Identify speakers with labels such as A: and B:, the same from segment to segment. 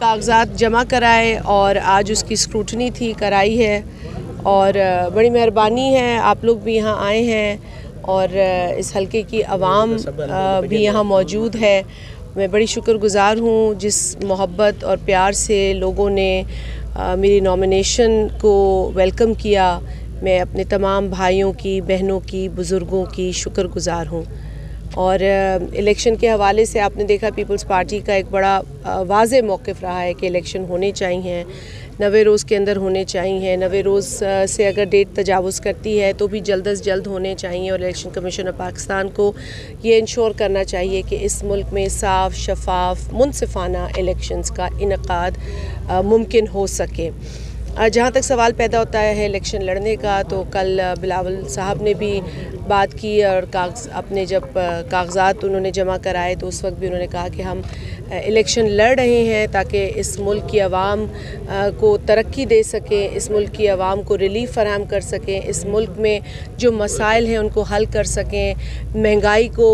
A: कागजात जमा कराए और आज उसकी स्क्रूटनी थी, कराई है और बड़ी मेहरबानी है आप लोग भी यहाँ आए हैं और इस हलके की आवाम भी यहाँ मौजूद है। मैं बड़ी शुक्रगुज़ार हूँ जिस मोहब्बत और प्यार से लोगों ने मेरी नॉमिनेशन को वेलकम किया। मैं अपने तमाम भाइयों की, बहनों की, बुज़ुर्गों की शुक्रगुज़ार हूँ। और इलेक्शन के हवाले से आपने देखा पीपल्स पार्टी का एक बड़ा वाज़े मौक़िफ़ रहा है कि इलेक्शन होने चाहिए, 90 रोज़ के अंदर होने चाहिए। 90 रोज़ से अगर डेट तजावुज़ करती है तो भी जल्द अज़ जल्द होने चाहिए और इलेक्शन कमीशन ऑफ पाकिस्तान को ये इंश्योर करना चाहिए कि इस मुल्क में साफ़, शफाफ, मुनसिफ़ाना इलेक्शंस का इनक़ाद मुमकिन हो सके। जहाँ तक सवाल पैदा होता है इलेक्शन लड़ने का, तो कल बिलावल साहब ने भी बात की और अपने जब कागजात उन्होंने जमा कराए तो उस वक्त भी उन्होंने कहा कि हम इलेक्शन लड़ रहे हैं ताकि इस मुल्क की आवाम को तरक्की दे सकें, इस मुल्क की आवाम को रिलीफ फराहम कर सकें, इस मुल्क में जो मसाइल हैं उनको हल कर सकें, महंगाई को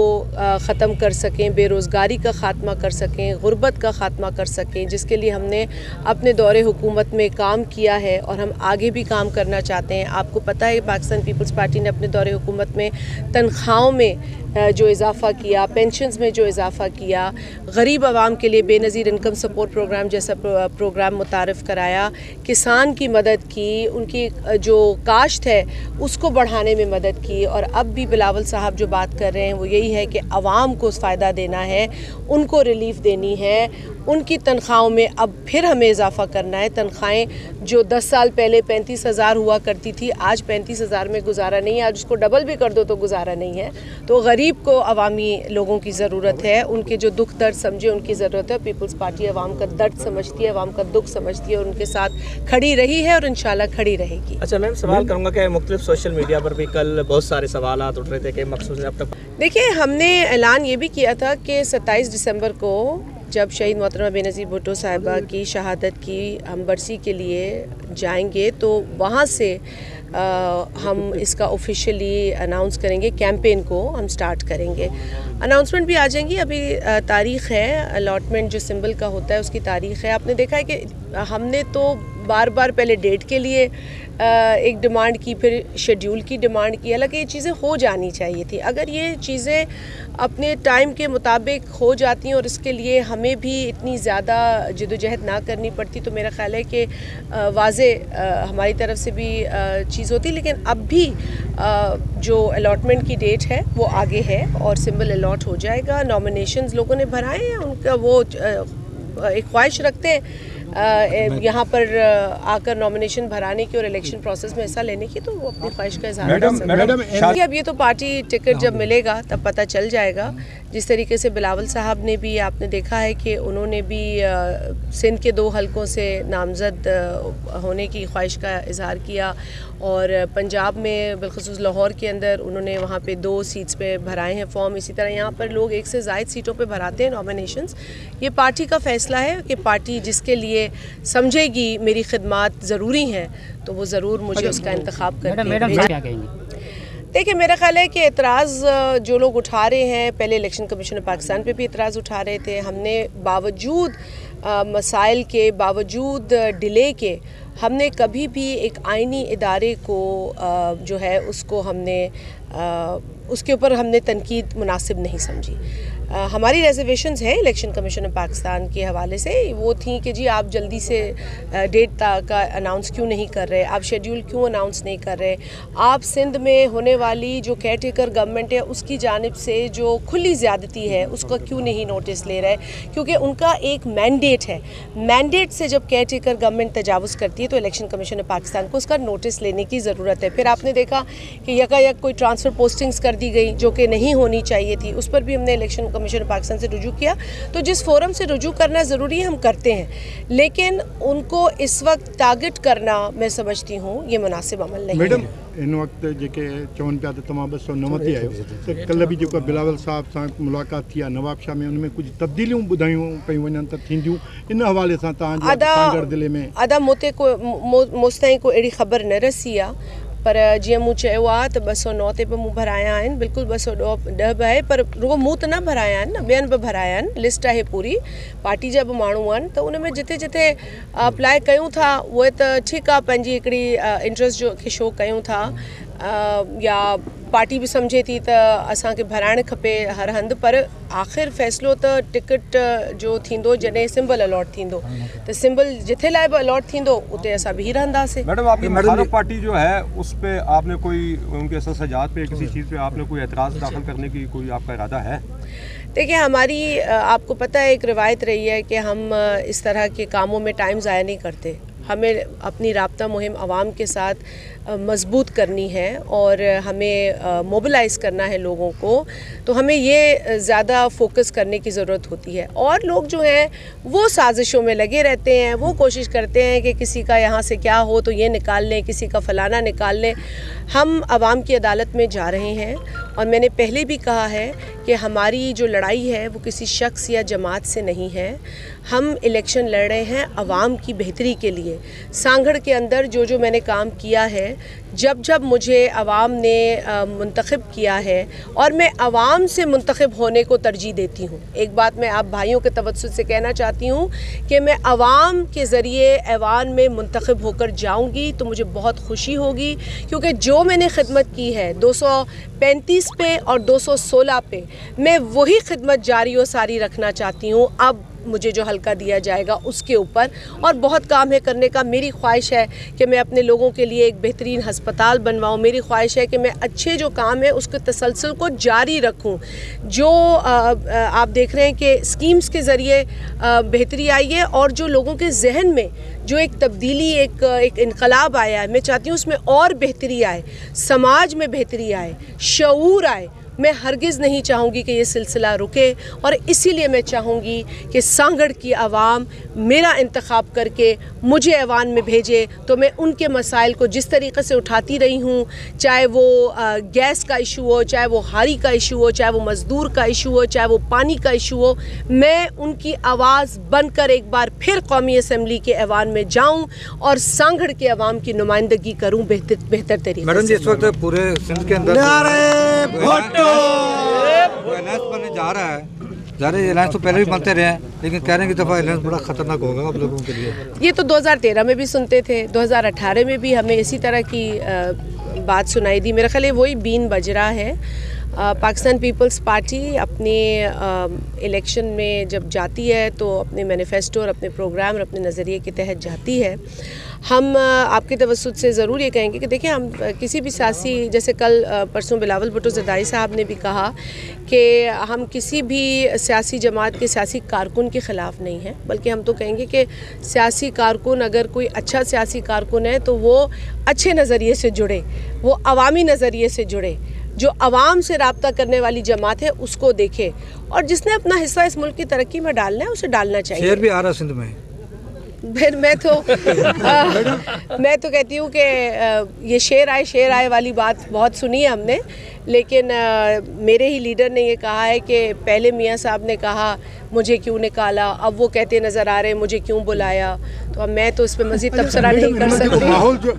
A: ख़त्म कर सकें, बेरोज़गारी का ख़ात्मा कर सकें, गुर्बत का ख़ात्मा कर सकें, जिसके लिए हमने अपने दौरे हुकूमत में काम किया है और हम आगे भी काम करना चाहते हैं। आपको पता है पाकिस्तान पीपल्स पार्टी ने अपने दौरे हुकूमत में तनख्वाहों में जो इजाफ़ा किया, पेंशन्स में जो इजाफ़ा किया, गरीब आवाम के लिए बेनज़ीर इनकम सपोर्ट प्रोग्राम जैसा प्रोग्राम मुतारफ़ कराया, किसान की मदद की, उनकी जो काश्त है उसको बढ़ाने में मदद की। और अब भी बिलावल साहब जो बात कर रहे हैं वो यही है कि आवाम को फ़ायदा देना है, उनको रिलीफ़ देनी है, उनकी तनख्वाहों में अब फिर हमें इजाफ़ा करना है। तनख्वाहें जो 10 साल पहले 35,000 हुआ करती थी, आज 35,000 में गुजारा नहीं है, आज उसको डबल भी कर दो तो गुजारा नहीं है। तो गरीब को अवामी लोगों की ज़रूरत है, उनके जो दुख दर्द समझे उनकी ज़रूरत है। पीपल्स पार्टी अवाम का दर्द समझती है, अवाम का दुख समझती है और उनके साथ खड़ी रही है और इंशाल्लाह खड़ी रहेगी।
B: अच्छा मैम, सवाल करूँगा कि मुख्तलिफ सोशल मीडिया पर भी कल बहुत सारे सवाल उठ रहे थे कि मखसूस अब तक
A: देखिए, हमने ऐलान ये भी किया था कि 27 दिसंबर को जब शहीद मोहतरमा बेनज़ीर भुट्टो साहिबा की शहादत की हम बरसी के लिए जाएंगे तो वहाँ से हम इसका ऑफिशियली अनाउंस करेंगे, कैंपेन को हम स्टार्ट करेंगे। अनाउंसमेंट भी आ जाएंगी, अभी तारीख़ है, अलॉटमेंट जो सिंबल का होता है उसकी तारीख़ है। आपने देखा है कि हमने तो बार बार पहले डेट के लिए एक डिमांड की, फिर शेड्यूल की डिमांड की। हालांकि ये चीज़ें हो जानी चाहिए थी। अगर ये चीज़ें अपने टाइम के मुताबिक हो जाती हैं और इसके लिए हमें भी इतनी ज़्यादा जद्दोजहद ना करनी पड़ती तो मेरा ख़्याल है कि वाज़े हमारी तरफ से भी चीज़ होती। लेकिन अब भी जो अलॉटमेंट की डेट है वो आगे है और सिंबल अलॉट हो जाएगा। नॉमिनेशंस लोगों ने भराए हैं, उनका वो एक ख्वाहिश रखते हैं यहाँ पर आकर नॉमिनेशन भराने की और इलेक्शन प्रोसेस में हिस्सा लेने की, तो वो अपनी ख्वाहिश का इज़हार कर सकते हैं। अब ये तो पार्टी टिकट जब मिलेगा तब पता चल जाएगा। जिस तरीके से बिलावल साहब ने भी, आपने देखा है कि उन्होंने भी सिंध के 2 हलकों से नामज़द होने की ख्वाहिश का इज़हार किया और पंजाब में बिलखुसूस लाहौर के अंदर उन्होंने वहाँ पे 2 सीट्स पे भराए हैं फॉर्म। इसी तरह यहाँ पर लोग 1 से ज़ायद सीटों पे भराते हैं नॉमिनेशंस। ये पार्टी का फ़ैसला है कि पार्टी जिसके लिए समझेगी मेरी खिदमात ज़रूरी हैं तो वो ज़रूर मुझे उसका इंतखाब करेगी। देखिए, मेरा ख़्याल है कि एतराज़ जो लोग उठा रहे हैं, पहले इलेक्शन कमीशन ऑफ पाकिस्तान पे भी एतराज़ उठा रहे थे। हमने बावजूद मसाइल के, बावजूद डिले के, हमने कभी भी एक आइनी इदारे को जो है उसको हमने उसके ऊपर हमने तनकीद मुनासिब नहीं समझी। हमारी रिजर्वेशंस हैं इलेक्शन कमीशन ऑफ पाकिस्तान के हवाले से, वो थी कि जी आप जल्दी से डेट का अनाउंस क्यों नहीं कर रहे, आप शेड्यूल क्यों अनाउंस नहीं कर रहे, आप सिंध में होने वाली जो केयर टेकर गवर्नमेंट है उसकी जानिब से जो खुली ज़्यादती है उसका क्यों नहीं नोटिस ले रहे, क्योंकि उनका एक मैंडेट है। मैंडेट से जब केयर टेकर गवर्नमेंट तजावुज़ करती है तो इलेक्शन कमीशन ऑफ पाकिस्तान को उसका नोटिस लेने की ज़रूरत है। फिर आपने देखा कि यकायक कोई ट्रांसफ़र पोस्टिंग्स कर दी गई जो कि नहीं होनी चाहिए थी, उस पर भी हमने इलेक्शन कमीशन ऑफ पाकिस्तान से रुजू किया। तो जिस फोरम से रुजू करना ज़रूरी है हम करते हैं, लेकिन उनको इस वक्त टारगेट करना मैं समझती हूँ ये मुनासिब अमल नहीं है।
C: इन वक्त जेके चवन पिया तमाम 229 आयो तो कल भी जो बिलावल साहब से मुलाकात थी नवाब शाह में, उनमें कुछ तब्दीलियों बुधायूं पई वञन त थींदियूं, इन हवाले से सागर ज़िले में
A: अदा मोते को मोस्ताई को अड़ी खबर न रसी आ, पर जीअं मूं चयो आहे त 209 ते बि मूं भराया आहिनि, बिल्कुलु 210 बि आहे, पर रुगो मूं त न भराया आहिनि न, ॿियनि बि भराया आहिनि। लिस्ट आहे पूरी, पार्टी जा बि माण्हू आहिनि, त उन में जिथे जिथे अप्लाई कयूं था उहे त ठीकु आहे, पंहिंजी हिकिड़ी इंट्रस्ट जो खे शो कयूं था, या पार्टी भी समझे थी त असांखे भराइण खपे हर हंधि, पर आख़िर फ़ैसिलो त टिकट जो थींदो जॾहिं सिंबल अलॉट थींदो, त सिंबल जिथे लाइ बि अलॉट थींदो उते असां बीह रहंदासीं।
D: मैडम आपकी मुखालिफ पार्टी जो है उस पे आपने कोई उनके सजात पे किसी चीज़ पे आपने कोई एतराज़ दाखिल करने की कोई आपका इरादा है?
A: देखिए, हमारी आपको पता है एक रिवायत रही है कि हम इस तरह के कामों में टाइम ज़ाया नहीं करते। हमें अपनी राब्ता मुहिम आवाम के साथ मज़बूत करनी है और हमें मोबिलाइज़ करना है लोगों को, तो हमें ये ज़्यादा फोकस करने की ज़रूरत होती है। और लोग जो हैं वो साजिशों में लगे रहते हैं, वो कोशिश करते हैं कि किसी का यहाँ से क्या हो तो ये निकाल लें, किसी का फलाना निकाल लें। हम आवाम की अदालत में जा रहे हैं और मैंने पहले भी कहा है कि हमारी जो लड़ाई है वो किसी शख्स या जमात से नहीं है। हम इलेक्शन लड़ रहे हैं आवाम की बेहतरी के लिए। सांगड़ के अंदर जो जो मैंने काम किया है, जब जब मुझे आवाम ने मुंतखब किया है, और मैं आवाम से मुंतखब होने को तरजीह देती हूँ। एक बात मैं आप भाइयों के तवज्जुह से कहना चाहती हूँ कि मैं आवाम के ज़रिए ऐवान में मुंतखब होकर जाऊँगी तो मुझे बहुत खुशी होगी, क्योंकि जो मैंने खिदमत की है 235 पे और 216 पे, मैं वही खिदमत जारी व सारी रखना चाहती हूँ। अब मुझे जो हल्का दिया जाएगा उसके ऊपर और बहुत काम है करने का। मेरी ख्वाहिश है कि मैं अपने लोगों के लिए एक बेहतरीन हस्पताल बनवाऊँ। मेरी ख्वाहिश है कि मैं अच्छे जो काम है उसके तसलसल को जारी रखूँ। जो आप देख रहे हैं कि स्कीम्स के ज़रिए बेहतरी आई है, और जो लोगों के जहन में जो एक तब्दीली, एक इनकलाब आया है, मैं चाहती हूँ उसमें और बेहतरी आए, समाज में बेहतरी आए, शऊर आए। मैं हरगिज़ नहीं चाहूँगी कि ये सिलसिला रुके, और इसीलिए मैं चाहूँगी कि सांगड़ की आवाम मेरा इंतखाब करके मुझे ऐवान में भेजे, तो मैं उनके मसाइल को जिस तरीक़े से उठाती रही हूँ, चाहे वो गैस का इशू हो, चाहे वो हारी का इशू हो, चाहे वो मज़दूर का इशू हो, चाहे वो पानी का इशू हो, मैं उनकी आवाज़ बनकर एक बार फिर कौमी असम्बली के ऐवान में जाऊँ और सांगड़ के अवाम की नुमाइंदगी करूँ बेहतर तरीके से।
E: मैडम जी, इस वक्त पूरे सिंध के अंदर अलायंस बनने जा रहा है, ज़ाहिर अलायंस तो पहले भी बनते रहे हैं, लेकिन कह रहे हैं कि दफ़ा अलायंस बड़ा ख़तरनाक होगा आप लोगों के लिए।
A: ये तो 2013 में भी सुनते थे, 2018 में भी हमें इसी तरह की बात सुनाई दी। मेरा ख्याल है वही बीन बज रहा है। पाकिस्तान पीपल्स पार्टी अपने इलेक्शन में जब जाती है तो अपने मैनिफेस्टो और अपने प्रोग्राम और अपने नज़रिए के तहत जाती है। हम आपके तवज्जुह से ज़रूर ये कहेंगे कि देखिए, हम किसी भी सियासी, जैसे कल परसों बिलावल भुट्टो ज़रदारी साहब ने भी कहा कि हम किसी भी सियासी जमात के सियासी कारकुन के ख़िलाफ़ नहीं हैं, बल्कि हम तो कहेंगे कि सियासी कारकुन, अगर कोई अच्छा सियासी कारकुन है तो वो अच्छे नज़रिए से जुड़े, वो अवामी नज़रिए से जुड़े, जो आवाम से रब्ता करने वाली जमात है उसको देखे, और जिसने अपना हिस्सा इस मुल्क की तरक्की में डालना है उसे डालना चाहिए।
E: शेर भी आ रहा सिंध में।
A: फिर मैं तो कहती हूँ कि ये शेर आए वाली बात बहुत सुनी है हमने, लेकिन मेरे ही लीडर ने ये कहा है कि पहले मियाँ साहब ने कहा मुझे क्यों निकाला, अब वो कहते नज़र आ रहे मुझे क्यों बुलाया, तो अब मैं तो इस पर मज़ीद तबसरा नहीं कर सकती।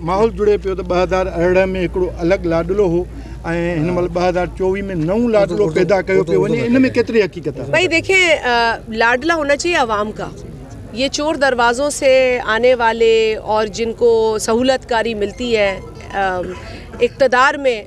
C: माहौल जुड़े पियो तो 2018 में हिकिड़ो अलॻि लाडलो हो, हिन महिल 2024 में नओं लाडलो पैदा कयो पियो वञे, इन में केतिरी हक़ीक़त है? भाई
A: देखें, लाडला होना चाहिए आवाम का। ये चोर दरवाज़ों से आने वाले और जिनको सहूलतकारी मिलती है इक़्तिदार में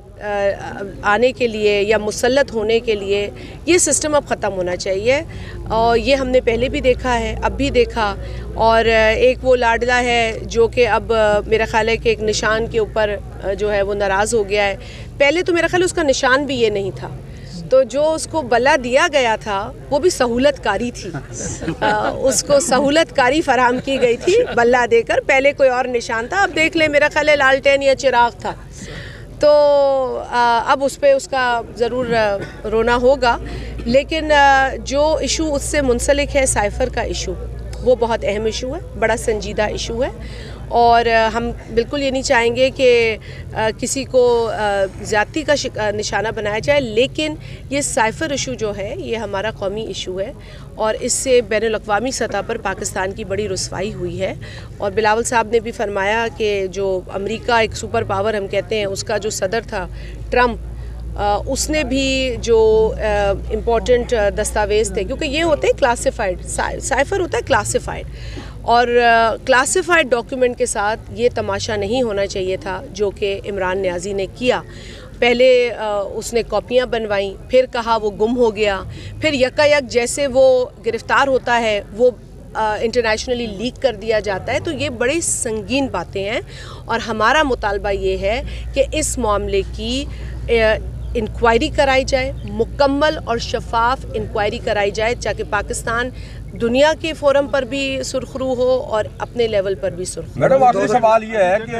A: आने के लिए या मुसल्लत होने के लिए, ये सिस्टम अब ख़त्म होना चाहिए। और ये हमने पहले भी देखा है, अब भी देखा। और एक वो लाडला है जो कि अब मेरा ख़्याल है कि एक निशान के ऊपर जो है वो नाराज़ हो गया है। पहले तो मेरा ख़्याल उसका निशान भी ये नहीं था, तो जो उसको बल्ला दिया गया था वो भी सहूलतकारी थी। उसको सहूलतकारी फराहम की गई थी बल्ला देकर, पहले कोई और निशान था, अब देख ले मेरा ख्याल है लालटेन या चिराग था। तो अब उस पर उसका ज़रूर रोना होगा, लेकिन जो इशू उससे मुंसलिक है साइफ़र का इशू, वो बहुत अहम इशू है, बड़ा संजीदा इशू है। और हम बिल्कुल ये नहीं चाहेंगे कि किसी को ज़्यादती का निशाना बनाया जाए, लेकिन ये साइफ़र इशू जो है ये हमारा कौमी इशू है और इससे बैनुल अक़वामी सतह पर पाकिस्तान की बड़ी रुसवाई हुई है। और बिलावल साहब ने भी फरमाया कि जो अमेरिका एक सुपर पावर हम कहते हैं, उसका जो सदर था ट्रंप, उसने भी जो इम्पोर्टेंट दस्तावेज़ थे, क्योंकि ये होते हैं क्लासिफाइड, साइफ़र होता है क्लासिफाइड, और क्लासिफाइड डॉक्यूमेंट के साथ ये तमाशा नहीं होना चाहिए था जो कि इमरान न्याज़ी ने किया। पहले उसने कॉपियाँ बनवाई, फिर कहा वो गुम हो गया, फिर यकायक जैसे वो गिरफ़्तार होता है वो इंटरनेशनली लीक कर दिया जाता है। तो ये बड़ी संगीन बातें हैं और हमारा मुतालबा ये है कि इस मामले की इंक्वायरी कराई जाए, मुकम्मल और शफाफ इंक्वायरी कराई जाए, ताकि पाकिस्तान दुनिया के फोरम पर भी सुरखरू हो और अपने लेवल पर भी सुरखरू।
D: मैडम आखिरी सवाल ये है कि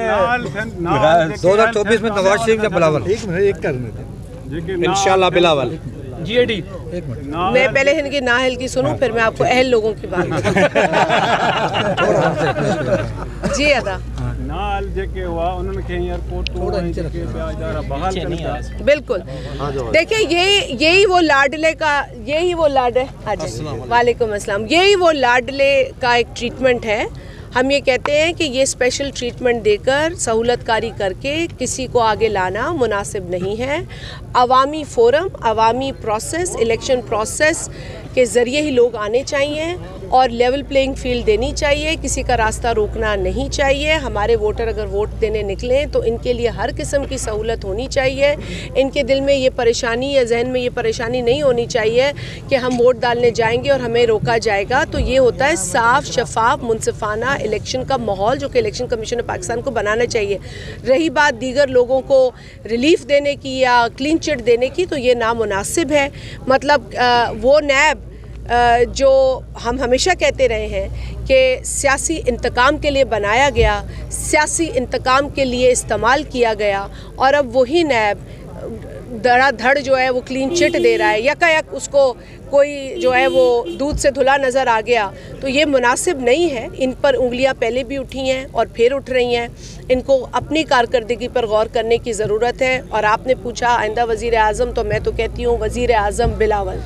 E: 2024 में नवाज शरीफ या बिलावल? एक करने
B: इंशाल्लाह बिलावल
D: GAD।
A: मैं पहले इनकी नाअहल की सुनूं, फिर मैं आपको अहल लोगों की बात जी अदा
F: नाल जेके हुआ उन्होंने कहीं एयरपोर्ट
A: बिल्कुल। देखिए यही वो लाडले का, यही वो लाडले, वालेकुम अस्सलाम, यही वो लाडले का एक ट्रीटमेंट है। हम ये कहते हैं कि ये स्पेशल ट्रीटमेंट देकर सहूलतकारी करके किसी को आगे लाना मुनासिब नहीं है। अवामी फोरम, अवामी प्रोसेस, इलेक्शन प्रोसेस के ज़रिए ही लोग आने चाहिए और लेवल प्लेइंग फील्ड देनी चाहिए, किसी का रास्ता रोकना नहीं चाहिए। हमारे वोटर अगर वोट देने निकलें तो इनके लिए हर किस्म की सहूलत होनी चाहिए। इनके दिल में ये परेशानी या जहन में ये परेशानी नहीं होनी चाहिए कि हम वोट डालने जाएंगे और हमें रोका जाएगा। तो ये होता है साफ, शफाफ, मुनसिफाना इलेक्शन का माहौल जो कि इलेक्शन कमीशन ऑफ पाकिस्तान को बनाना चाहिए। रही बात दीगर लोगों को रिलीफ देने की या क्लीन चिट देने की, तो ये नामुनासिब है। मतलब वो नैब जो हम हमेशा कहते रहे हैं कि सियासी इंतकाम के लिए बनाया गया, सियासी इंतकाम के लिए इस्तेमाल किया गया, और अब वही नैब धड़ाधड़ जो है वो क्लीन चिट दे रहा है। यकायक उसको कोई जो है वो दूध से धुला नज़र आ गया, तो ये मुनासिब नहीं है। इन पर उंगलियां पहले भी उठी हैं और फिर उठ रही हैं। इनको अपनी कारकर्दगी पर गौर करने की ज़रूरत है। और आपने पूछा आइंदा वज़ीर आज़म, तो मैं तो कहती हूँ वज़ीर आज़म बिलावल।